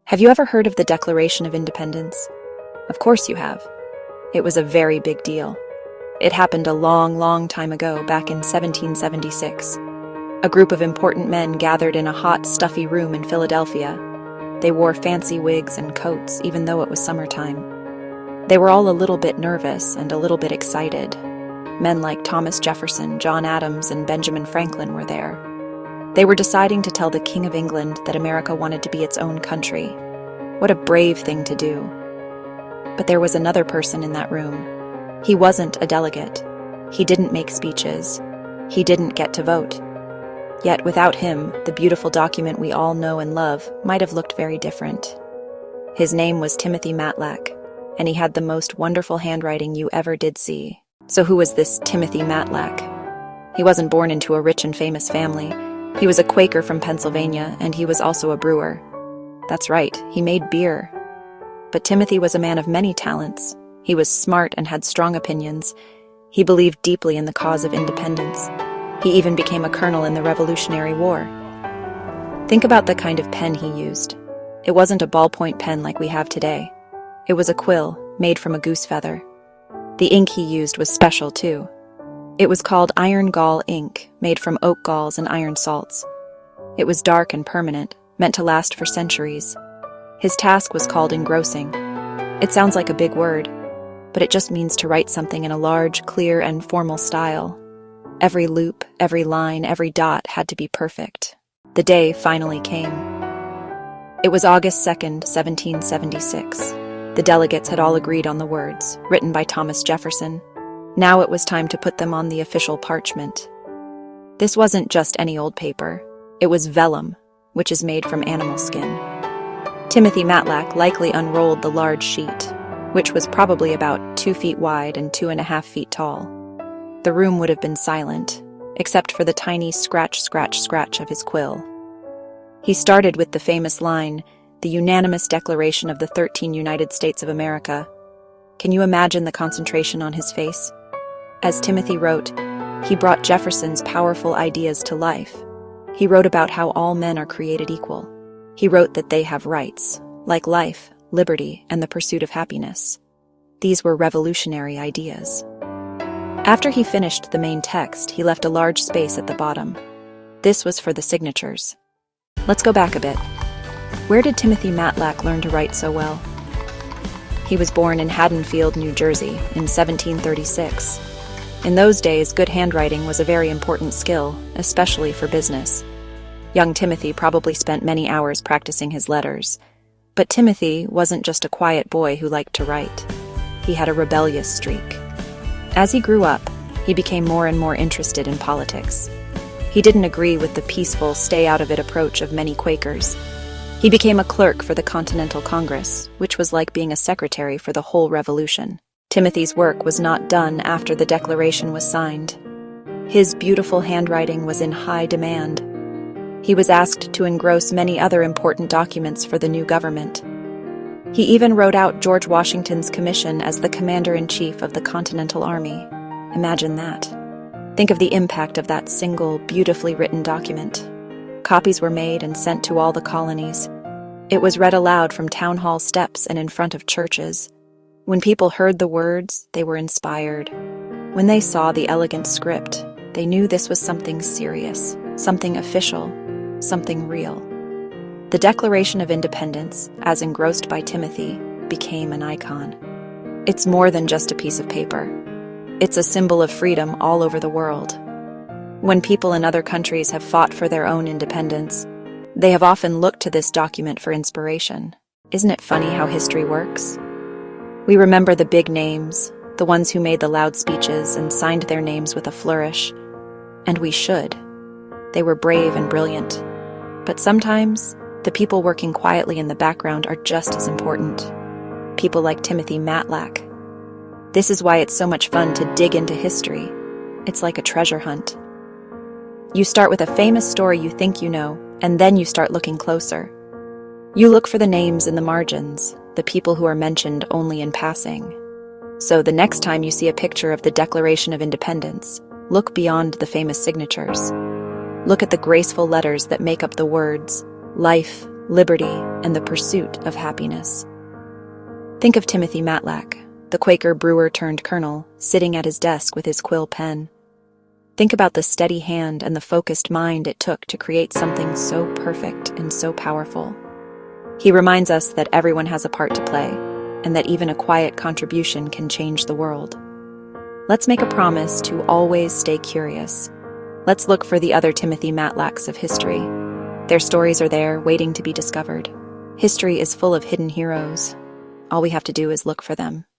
Have you ever heard of the Declaration of Independence? Of course you have. It was a very big deal. It happened a long, long time ago, back in 1776. A group of important men gathered in a hot, stuffy room in Philadelphia. They wore fancy wigs and coats, even though it was summertime. They were all a little bit nervous and a little bit excited. Men like Thomas Jefferson, John Adams, and Benjamin Franklin were there. They were deciding to tell the King of England that America wanted to be its own country. What a brave thing to do. But there was another person in that room. He wasn't a delegate. He didn't make speeches. He didn't get to vote. Yet without him, the beautiful document we all know and love might have looked very different. His name was Timothy Matlack, and he had the most wonderful handwriting you ever did see. So who was this Timothy Matlack? He wasn't born into a rich and famous family. He was a Quaker from Pennsylvania, and he was also a brewer. That's right, he made beer. But Timothy was a man of many talents. He was smart and had strong opinions. He believed deeply in the cause of independence. He even became a colonel in the Revolutionary War. Think about the kind of pen he used. It wasn't a ballpoint pen like we have today. It was a quill, made from a goose feather. The ink he used was special, too. It was called iron gall ink, made from oak galls and iron salts. It was dark and permanent, meant to last for centuries. His task was called engrossing. It sounds like a big word, but it just means to write something in a large, clear, and formal style. Every loop, every line, every dot had to be perfect. The day finally came. It was August 2nd, 1776. The delegates had all agreed on the words, written by Thomas Jefferson. Now it was time to put them on the official parchment. This wasn't just any old paper. It was vellum, which is made from animal skin. Timothy Matlack likely unrolled the large sheet, which was probably about 2 feet wide and 2.5 feet tall. The room would have been silent, except for the tiny scratch, scratch, scratch of his quill. He started with the famous line, "The unanimous Declaration of the 13 United States of America." Can you imagine the concentration on his face? As Timothy wrote, he brought Jefferson's powerful ideas to life. He wrote about how all men are created equal. He wrote that they have rights, like life, liberty, and the pursuit of happiness. These were revolutionary ideas. After he finished the main text, he left a large space at the bottom. This was for the signatures. Let's go back a bit. Where did Timothy Matlack learn to write so well? He was born in Haddonfield, New Jersey, in 1736. In those days, good handwriting was a very important skill, especially for business. Young Timothy probably spent many hours practicing his letters. But Timothy wasn't just a quiet boy who liked to write. He had a rebellious streak. As he grew up, he became more and more interested in politics. He didn't agree with the peaceful, stay-out-of-it approach of many Quakers. He became a clerk for the Continental Congress, which was like being a secretary for the whole revolution. Timothy's work was not done after the Declaration was signed. His beautiful handwriting was in high demand. He was asked to engross many other important documents for the new government. He even wrote out George Washington's commission as the commander-in-chief of the Continental Army. Imagine that. Think of the impact of that single, beautifully written document. Copies were made and sent to all the colonies. It was read aloud from town hall steps and in front of churches. When people heard the words, they were inspired. When they saw the elegant script, they knew this was something serious, something official, something real. The Declaration of Independence, as engrossed by Timothy, became an icon. It's more than just a piece of paper. It's a symbol of freedom all over the world. When people in other countries have fought for their own independence, they have often looked to this document for inspiration. Isn't it funny how history works? We remember the big names, the ones who made the loud speeches and signed their names with a flourish. And we should. They were brave and brilliant. But sometimes, the people working quietly in the background are just as important. People like Timothy Matlack. This is why it's so much fun to dig into history. It's like a treasure hunt. You start with a famous story you think you know, and then you start looking closer. You look for the names in the margins, the people who are mentioned only in passing. So the next time you see a picture of the Declaration of Independence, look beyond the famous signatures. Look at the graceful letters that make up the words, life, liberty, and the pursuit of happiness. Think of Timothy Matlack, the Quaker brewer turned colonel, sitting at his desk with his quill pen. Think about the steady hand and the focused mind it took to create something so perfect and so powerful. He reminds us that everyone has a part to play, and that even a quiet contribution can change the world. Let's make a promise to always stay curious. Let's look for the other Timothy Matlacks of history. Their stories are there, waiting to be discovered. History is full of hidden heroes. All we have to do is look for them.